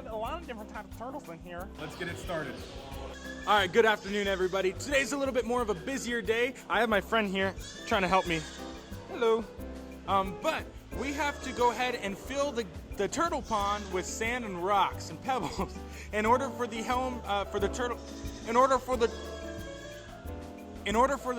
a lot of different types of turtles in here. Let's get it started. All right, good afternoon, everybody. Today's a little bit more of a busier day. I have my friend here trying to help me. Hello. But we have to go ahead and fill the turtle pond with sand and rocks and pebbles in order for the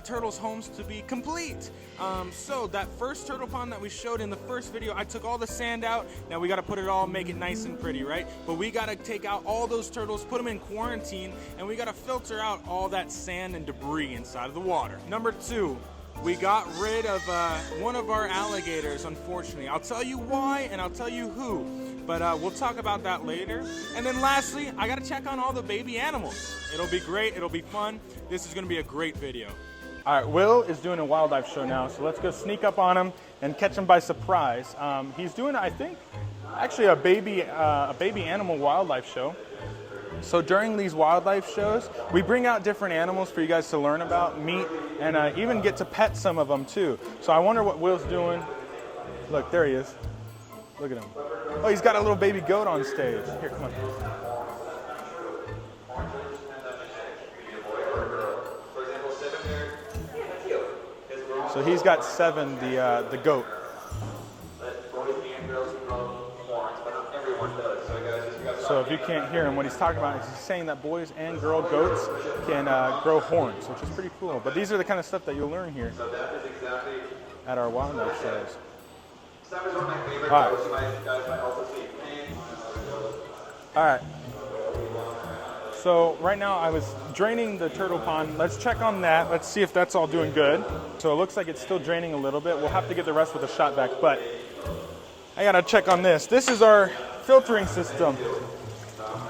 turtles' homes to be complete. So that first turtle pond that we showed in the first video, I took all the sand out. Now we got to put it all, make it nice and pretty, right? But we got to take out all those turtles, put them in quarantine, and we got to filter out all that sand and debris inside of the water. Number 2, we got rid of one of our alligators, unfortunately. I'll tell you why and I'll tell you who, but we'll talk about that later. And then lastly, I gotta check on all the baby animals. It'll be great, it'll be fun. This is gonna be a great video. All right, Will is doing a wildlife show now, so let's go sneak up on him and catch him by surprise. He's doing, I think, actually a baby animal wildlife show. So during these wildlife shows, we bring out different animals for you guys to learn about, meet, and even get to pet some of them too. So I wonder what Will's doing. Look, there he is. Look at him. Oh, he's got a little baby goat on stage. Here, come on. So he's got 7, the goat. So if you can't hear him, what he's talking about is he's saying that boys and girl goats can grow horns, which is pretty cool. But these are the kind of stuff that you'll learn here at our wildlife shows. All right. So right now I was draining the turtle pond. Let's check on that. Let's see if that's all doing good. So it looks like it's still draining a little bit. We'll have to get the rest with a shot vac, but I gotta check on this. This is our filtering system.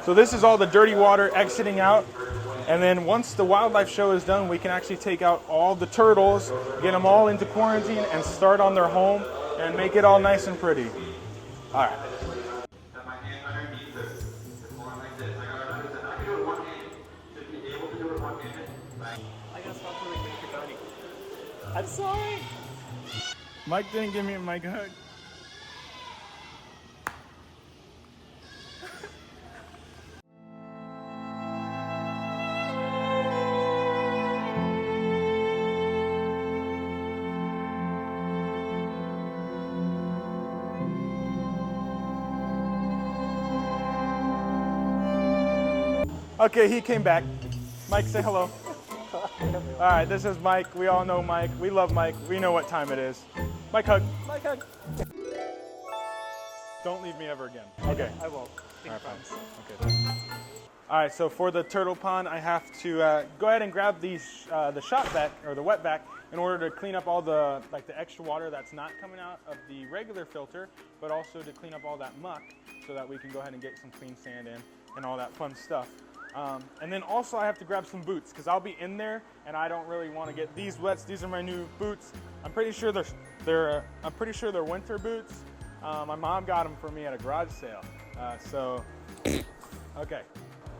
So this is all the dirty water exiting out, and then once the wildlife show is done, we can actually take out all the turtles, get them all into quarantine, and start on their home and make it all nice and pretty. All right. I'm sorry. Mike didn't give me a mic hug. Okay, he came back. Mike, say hello. All right, this is Mike. We all know Mike. We love Mike. We know what time it is. Mike hug. Mike hug. Don't leave me ever again. Okay. I won't. All right, okay. All right, so for the turtle pond, I have to go ahead and grab the shot vac or the wet vac in order to clean up all the extra water that's not coming out of the regular filter, but also to clean up all that muck so that we can go ahead and get some clean sand in and all that fun stuff. And then also I have to grab some boots because I'll be in there and I don't really want to get these wet. These are my new boots. I'm pretty sure they're winter boots. My mom got them for me at a garage sale. Okay.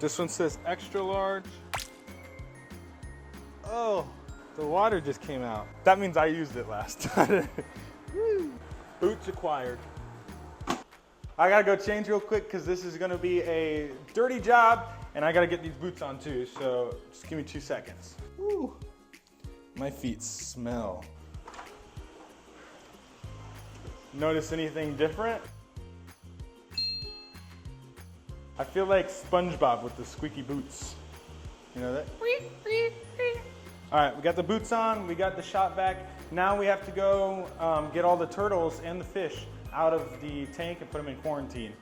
This one says extra large. Oh, the water just came out. That means I used it last time. Boots acquired. I gotta go change real quick because this is gonna be a dirty job and I gotta get these boots on too, so just give me 2 seconds. Woo. My feet smell. Notice anything different? I feel like SpongeBob with the squeaky boots. You know that? All right, we got the boots on, we got the shot vac. Now we have to go get all the turtles and the fish out of the tank and put them in quarantine.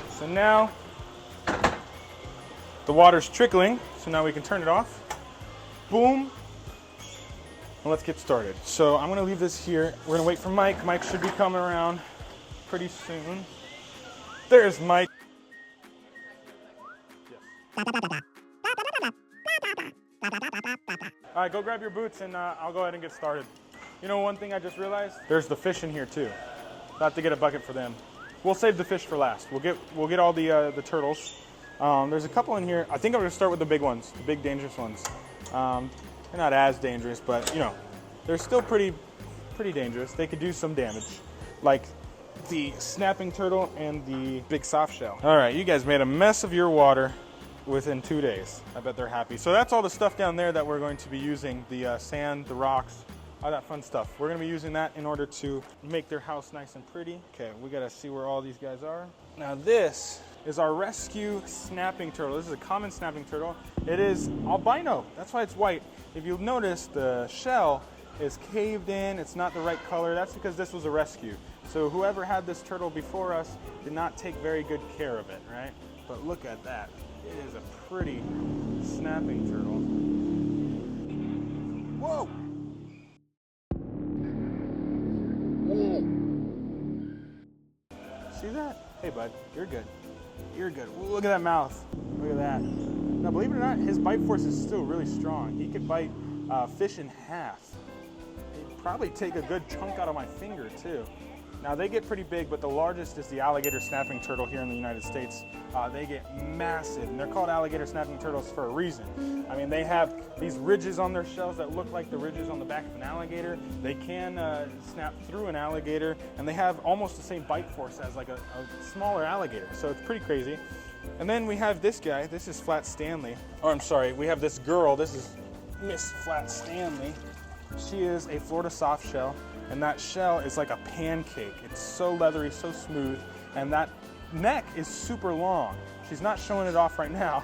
So now the water's trickling, so now we can turn it off. Boom. And let's get started. So I'm gonna leave this here. We're gonna wait for Mike. Mike should be coming around pretty soon. There's Mike. Yes. All right, go grab your boots and I'll go ahead and get started. You know, one thing I just realized, there's the fish in here too. I'll have to get a bucket for them. We'll save the fish for last. We'll get all the turtles. There's a couple in here. I think I'm gonna start with the big ones, the big dangerous ones. They're not as dangerous, but you know, they're still pretty dangerous. They could do some damage. Like the snapping turtle and the big soft shell. All right, you guys made a mess of your water within 2 days. I bet they're happy. So that's all the stuff down there that we're going to be using, the sand, the rocks, all that fun stuff. We're gonna be using that in order to make their house nice and pretty. Okay, we gotta see where all these guys are. Now this is our rescue snapping turtle. This is a common snapping turtle. It is albino, that's why it's white. If you'll notice, the shell is caved in, it's not the right color. That's because this was a rescue. So whoever had this turtle before us did not take very good care of it, right? But look at that. It is a pretty snapping turtle. Whoa! See that? Hey bud, you're good. You're good. Ooh, look at that mouth. Look at that. Now believe it or not, his bite force is still really strong. He could bite fish in half. He'd probably take a good chunk out of my finger too. Now they get pretty big, but the largest is the alligator snapping turtle here in the United States. They get massive, and they're called alligator snapping turtles for a reason. I mean, they have these ridges on their shells that look like the ridges on the back of an alligator. They can snap through an alligator, and they have almost the same bite force as like a smaller alligator, so it's pretty crazy. And then we have this guy, this is Flat Stanley. Or I'm sorry, we have this girl, this is Miss Flat Stanley. She is a Florida soft shell. And that shell is like a pancake. It's so leathery, so smooth, and that neck is super long. She's not showing it off right now,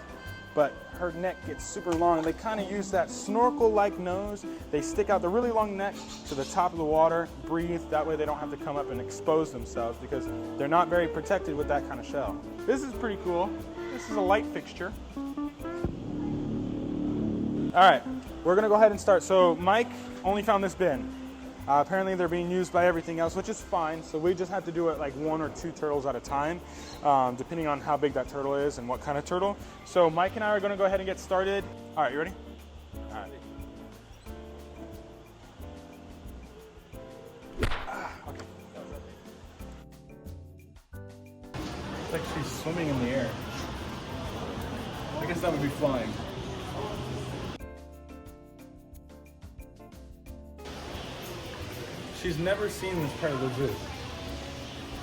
but her neck gets super long. They kind of use that snorkel-like nose. They stick out the really long neck to the top of the water, breathe. That way they don't have to come up and expose themselves because they're not very protected with that kind of shell. This is pretty cool. This is a light fixture. All right, we're gonna go ahead and start. So Mike only found this bin. Apparently they're being used by everything else, which is fine. So we just have to do it like 1 or 2 turtles at a time, depending on how big that turtle is and what kind of turtle. So Mike and I are gonna go ahead and get started. All right, you ready? All right. Okay. It's like she's swimming in the air. I guess that would be flying. She's never seen this part of the zoo.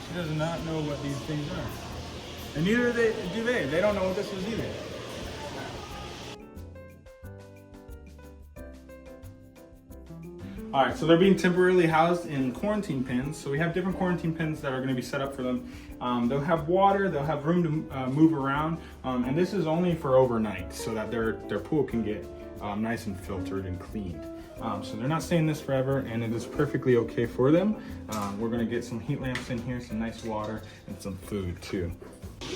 She does not know what these things are. And neither do they. They don't know what this is either. All right, so they're being temporarily housed in quarantine pens. So we have different quarantine pens that are gonna be set up for them. They'll have water, they'll have room to move around. And this is only for overnight so that their pool can get nice and filtered and cleaned. So they're not staying this forever, and it is perfectly okay for them. We're gonna get some heat lamps in here, some nice water, and some food too. All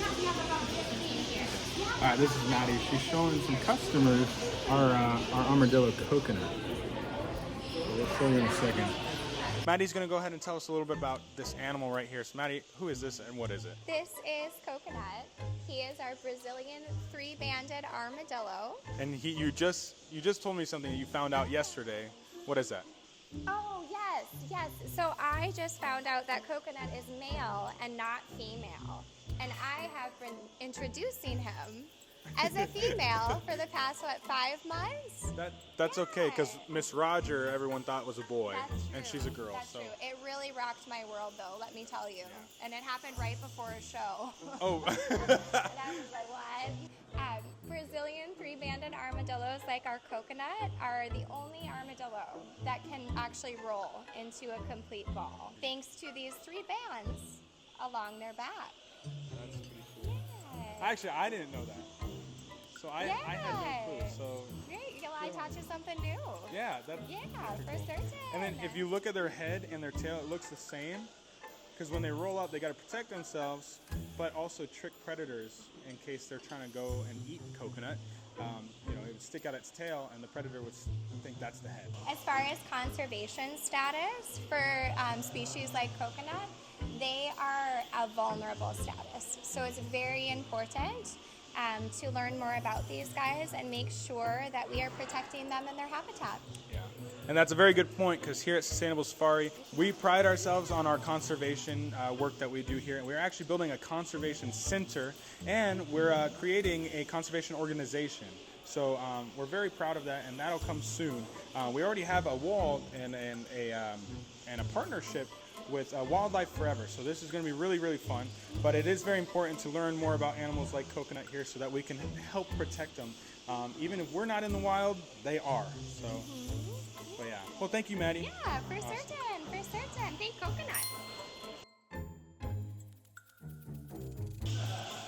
right, this is Maddie. She's showing some customers our armadillo coconut. So we'll show you in a second. Maddie's gonna go ahead and tell us a little bit about this animal right here. So Maddie, who is this and what is it? This is Coconut. He is our Brazilian 3-banded armadillo. And you just told me something that you found out yesterday. What is that? Oh, yes. So I just found out that Coconut is male and not female. And I have been introducing him as a female for the past, 5 months? That's okay, because Miss Roger, everyone thought was a boy, and she's a girl. That's true. It really rocked my world, though, let me tell you. Yeah. And it happened right before a show. Oh. And I was like, what? Brazilian 3-banded armadillos, like our Coconut, are the only armadillo that can actually roll into a complete ball, thanks to these 3 bands along their back. That's pretty cool. Yeah. Actually, I didn't know that. So I had no clue. So great, I taught you something new. Yeah, for certain. And then if you look at their head and their tail, it looks the same. Because when they roll up, they got to protect themselves, but also trick predators in case they're trying to go and eat coconut. It would stick out its tail, and the predator would think that's the head. As far as conservation status for species like coconut, they are a vulnerable status. So it's very important to learn more about these guys and make sure that we are protecting them in their habitat. Yeah, and that's a very good point, because here at Sustainable Safari, we pride ourselves on our conservation work that we do here. And we're actually building a conservation center, and we're creating a conservation organization. So we're very proud of that, and that'll come soon. We already have a wall and a partnership with Wildlife Forever. So this is going to be really, really fun. But it is very important to learn more about animals like coconut here so that we can help protect them. Even if we're not in the wild, they are. So, but yeah. Well, thank you, Maddie. Yeah, for certain, for certain. Thank coconut.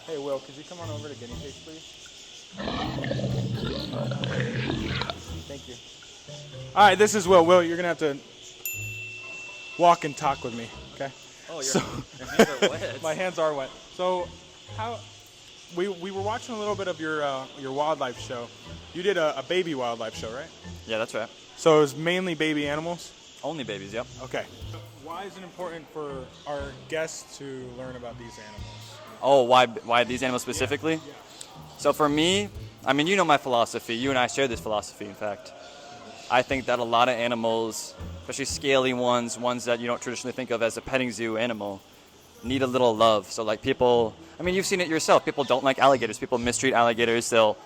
Hey, Will, could you come on over to guinea pigs, please? Thank you. All right, this is Will. Will, you're going to have to walk and talk with me, okay? Oh, your hands are wet. My hands are wet. So, we were watching a little bit of your wildlife show. You did a baby wildlife show, right? Yeah, that's right. So it was mainly baby animals? Only babies, yep. Okay. Why is it important for our guests to learn about these animals? Oh, why these animals specifically? Yeah. So for me, I mean, you know my philosophy. You and I share this philosophy, in fact. I think that a lot of animals, especially scaly ones that you don't traditionally think of as a petting zoo animal, need a little love. So like people, I mean, you've seen it yourself. People don't like alligators. People mistreat alligators. They'll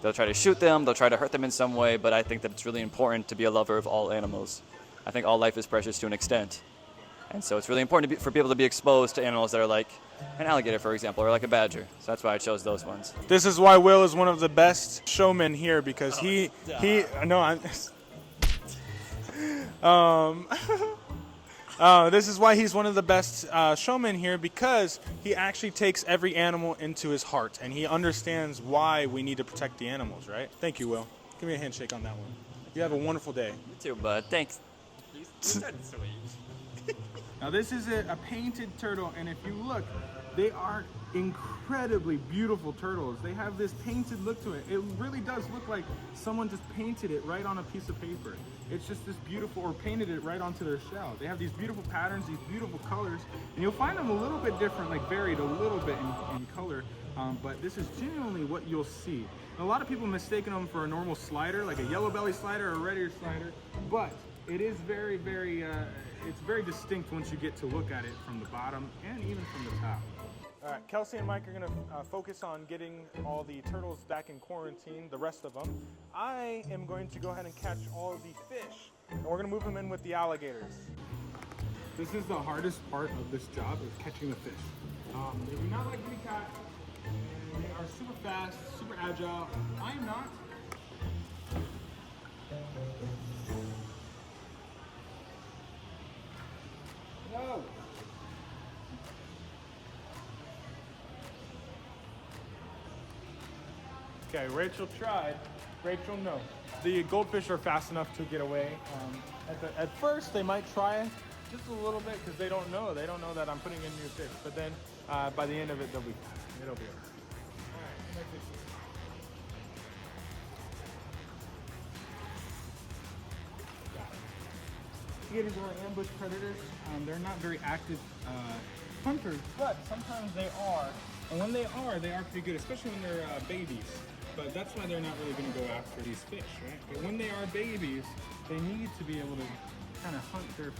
try to shoot them. They'll try to hurt them in some way. But I think that it's really important to be a lover of all animals. I think all life is precious to an extent. And so it's really important for people to be exposed to animals that are like an alligator, for example, or like a badger. So that's why I chose those ones. This is why Will is one of the best showmen here, because he this is why he's one of the best showmen here, because he actually takes every animal into his heart and he understands why we need to protect the animals, right? Thank you, Will. Give me a handshake on that one. You have a wonderful day. You too, bud. Thanks. You started sweet. Now this is a painted turtle, and if you look, they are incredibly beautiful turtles. They have this painted look to it. It really does look like someone just painted it right on a piece of paper. It's just this beautiful, or painted it right onto their shell. They have these beautiful patterns, these beautiful colors, and you'll find them a little bit different, like varied a little bit in color, but this is genuinely what you'll see. And a lot of people mistaken them for a normal slider, like a yellow belly slider or a red ear slider, but it is very, very, it's very distinct once you get to look at it from the bottom and even from the top. All right, Kelsey and Mike are gonna focus on getting all the turtles back in quarantine, the rest of them. I am going to go ahead and catch all of the fish, and we're gonna move them in with the alligators. This is the hardest part of this job, is catching the fish. They do not like to be caught, and they are super fast, super agile. I am not. No. Okay, Rachel tried. Rachel, no. The goldfish are fast enough to get away. At first, they might try just a little bit because they don't know. They don't know that I'm putting in new fish. But then, by the end of it, it'll be over. All right, alligators are ambush predators. They're not very active hunters, but sometimes they are. And when they are pretty good, especially when they're babies. But that's why they're not really going to go after these fish, right? But when they are babies, they need to be able to kind of hunt their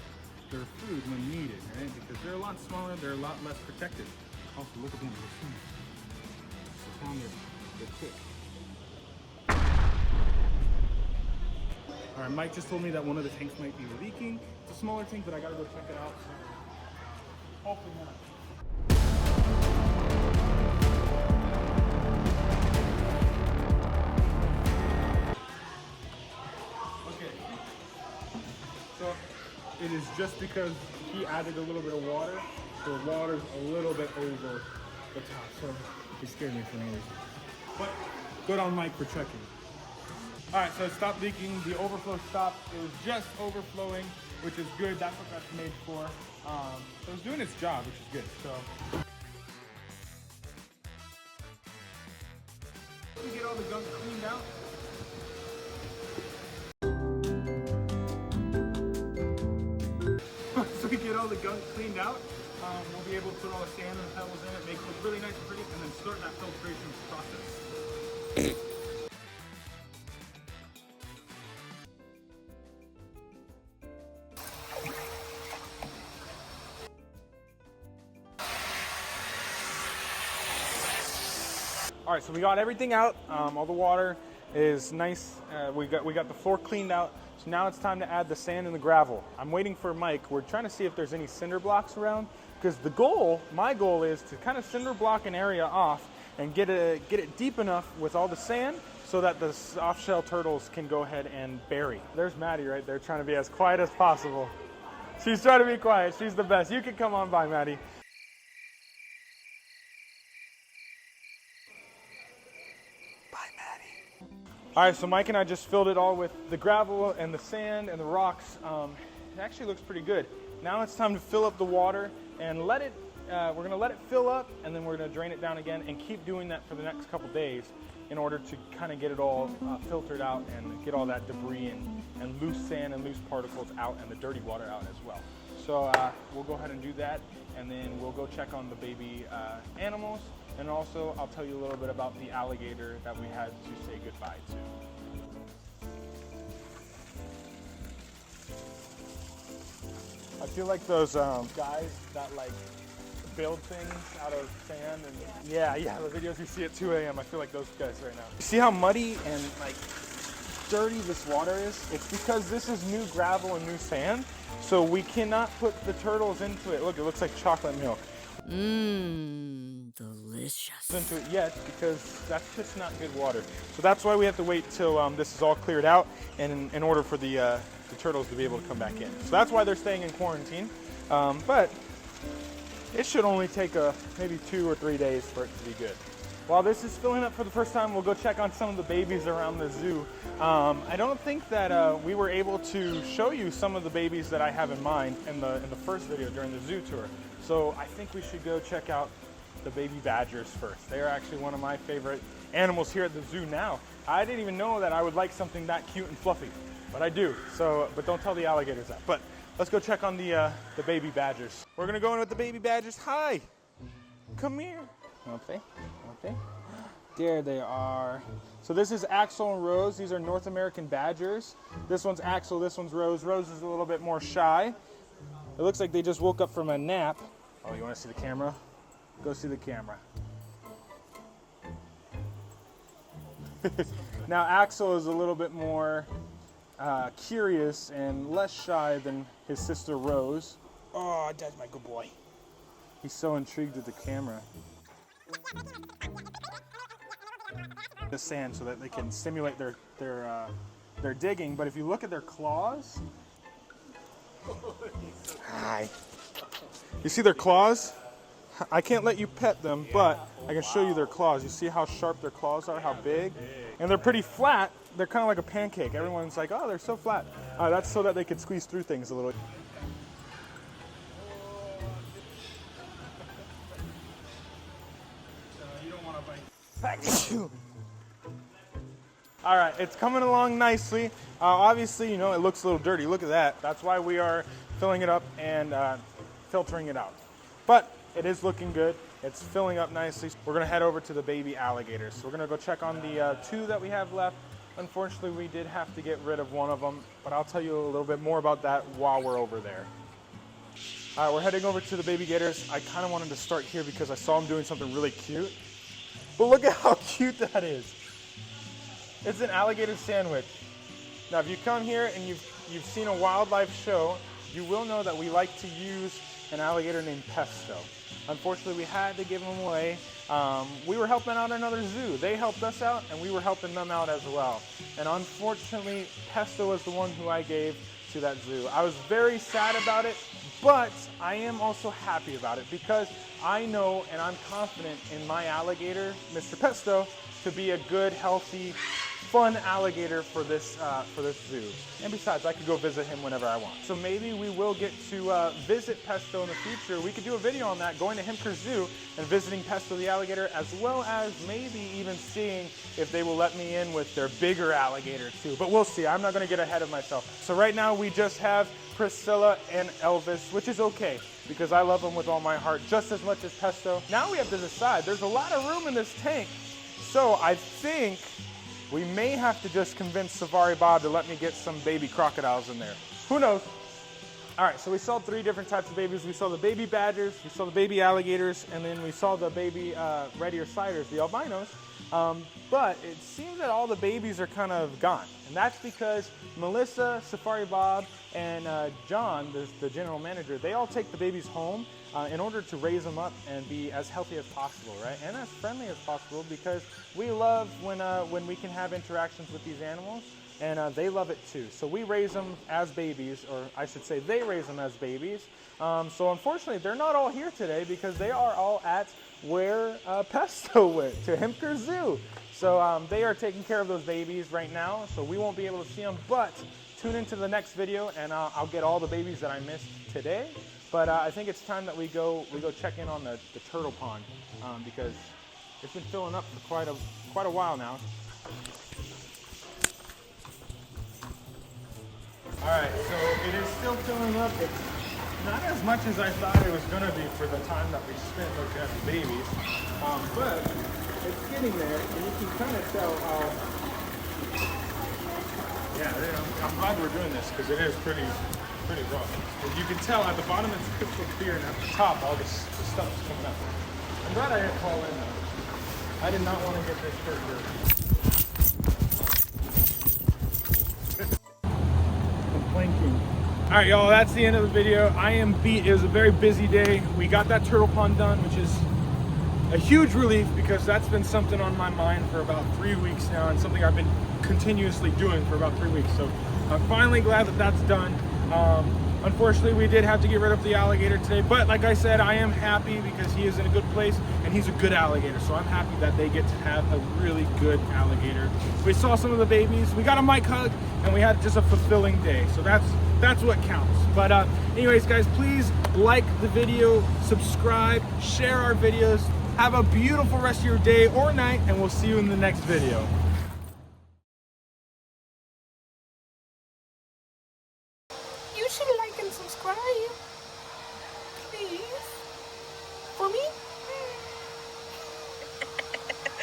food when needed, right? Because they're a lot smaller, they're a lot less protected. Also, look at them, they're small. So down they're quick. All right, Mike just told me that one of the tanks might be leaking. It's a smaller tank, but I gotta go check it out. So hopefully not. Okay. So it is just because he added a little bit of water, so the water's a little bit over the top. So he scared me for no reason. But good on Mike for checking. All right, so it stopped leaking. The overflow stopped. It was just overflowing, which is good. That's what that's made for. So it's doing its job, which is good. So we get all the gunk cleaned out. So we get all the gunk cleaned out. We'll be able to put all the sand and pebbles in it, make it look really nice and pretty, and then start that filtration process. All right, so we got everything out. All the water is nice. We got the floor cleaned out. So now it's time to add the sand and the gravel. I'm waiting for Mike. We're trying to see if there's any cinder blocks around, because the goal, my goal, is to kind of cinder block an area off and get it deep enough with all the sand so that the soft-shell turtles can go ahead and bury. There's Maddie right there trying to be as quiet as possible. She's trying to be quiet. She's the best. You can come on by, Maddie. All right, so Mike and I just filled it all with the gravel and the sand and the rocks. It actually looks pretty good. Now it's time to fill up the water and let it, we're gonna let it fill up, and then we're gonna drain it down again and keep doing that for the next couple days in order to kind of get it all filtered out and get all that debris and loose sand and loose particles out and the dirty water out as well. So we'll go ahead and do that, and then we'll go check on the baby animals. And also, I'll tell you a little bit about the alligator that we had to say goodbye to. I feel like those guys that like build things out of sand and yeah, the videos you see at 2 a.m. I feel like those guys right now. See how muddy and like dirty this water is? It's because this is new gravel and new sand, so we cannot put the turtles into it. Look, it looks like chocolate milk. Mmm, delicious. Into it yet, because that's just not good water. So that's why we have to wait till this is all cleared out, and in order for the turtles to be able to come back in. So that's why they're staying in quarantine. But it should only take maybe 2 or 3 days for it to be good. While this is filling up for the first time, we'll go check on some of the babies around the zoo. I don't think that we were able to show you some of the babies that I have in mind in the first video during the zoo tour. So I think we should go check out the baby badgers first. They are actually one of my favorite animals here at the zoo now. I didn't even know that I would like something that cute and fluffy, but I do. So, but don't tell the alligators that. But let's go check on the baby badgers. We're gonna go in with the baby badgers. Hi, come here. Okay. There they are. So this is Axel and Rose. These are North American badgers. This one's Axel, this one's Rose. Rose is a little bit more shy. It looks like they just woke up from a nap. Oh, you want to see the camera? Go see the camera. Now Axel is a little bit more curious and less shy than his sister Rose. Oh, that's my good boy. He's so intrigued with the camera. The sand so that they can stimulate their digging, but if you look at their claws, hi. You see their claws? I can't let you pet them, but I can show you their claws. You see how sharp their claws are, how big? And they're pretty flat. They're kind of like a pancake. Everyone's like, oh, they're so flat. That's so that they can squeeze through things a little. All right, it's coming along nicely. Obviously, you know, it looks a little dirty. Look at that. That's why we are filling it up and filtering it out. But it is looking good. It's filling up nicely. We're gonna head over to the baby alligators. So we're gonna go check on the 2 that we have left. Unfortunately, we did have to get rid of one of them, but I'll tell you a little bit more about that while we're over there. All right, we're heading over to the baby gators. I kind of wanted to start here because I saw them doing something really cute. But look at how cute that is. It's an alligator sandwich. Now, if you come here and you've seen a wildlife show, you will know that we like to use an alligator named Pesto. Unfortunately, we had to give him away. We were helping out another zoo. They helped us out, and we were helping them out as well. And unfortunately, Pesto was the one who I gave to that zoo. I was very sad about it, but I am also happy about it because I know and I'm confident in my alligator, Mr. Pesto, to be a good, healthy, fun alligator for this zoo. And besides, I could go visit him whenever I want. So maybe we will get to visit Pesto in the future. We could do a video on that, going to Himker Zoo and visiting Pesto the alligator, as well as maybe even seeing if they will let me in with their bigger alligator too. But we'll see. I'm not going to get ahead of myself. So right now we just have Priscilla and Elvis, which is okay because I love them with all my heart just as much as Pesto. Now we have to decide. There's a lot of room in this tank. So I think we may have to just convince Safari Bob to let me get some baby crocodiles in there. Who knows? All right, so we saw 3 different types of babies. We saw the baby badgers, we saw the baby alligators, and then we saw the baby red ear siders, the albinos. But it seems that all the babies are kind of gone. And that's because Melissa, Safari Bob, and John, the general manager, they all take the babies home in order to raise them up and be as healthy as possible, right? And as friendly as possible, because we love when we can have interactions with these animals, and they love it too. So we raise them as babies, or I should say they raise them as babies. So unfortunately, they're not all here today because they are all at where Pesto went, to Hemker Zoo. So they are taking care of those babies right now, so we won't be able to see them, but tune into the next video and I'll get all the babies that I missed today. But I think it's time that we go check in on the turtle pond because it's been filling up for quite a while now. All right, so it is still filling up. It's not as much as I thought it was going to be for the time that we spent looking at the babies, but it's getting there, and you can kind of tell how. Yeah, I'm glad we're doing this because it is pretty rough. As you can tell, at the bottom it's crystal clear, and at the top, all the stuff is coming up. I'm glad I didn't fall in though. I did not want to get this hurt here. All right, y'all, that's the end of the video. I am beat. It was a very busy day. We got that turtle pond done, which is a huge relief because that's been something on my mind for about 3 weeks now and something I've been continuously doing for about 3 weeks. So I'm finally glad that that's done. Unfortunately, we did have to get rid of the alligator today, but like I said, I am happy because he is in a good place and he's a good alligator. So I'm happy that they get to have a really good alligator. We saw some of the babies, we got a mic hug, and we had just a fulfilling day. So that's what counts. But anyways, guys, please like the video, subscribe, share our videos. Have a beautiful rest of your day or night, and we'll see you in the next video.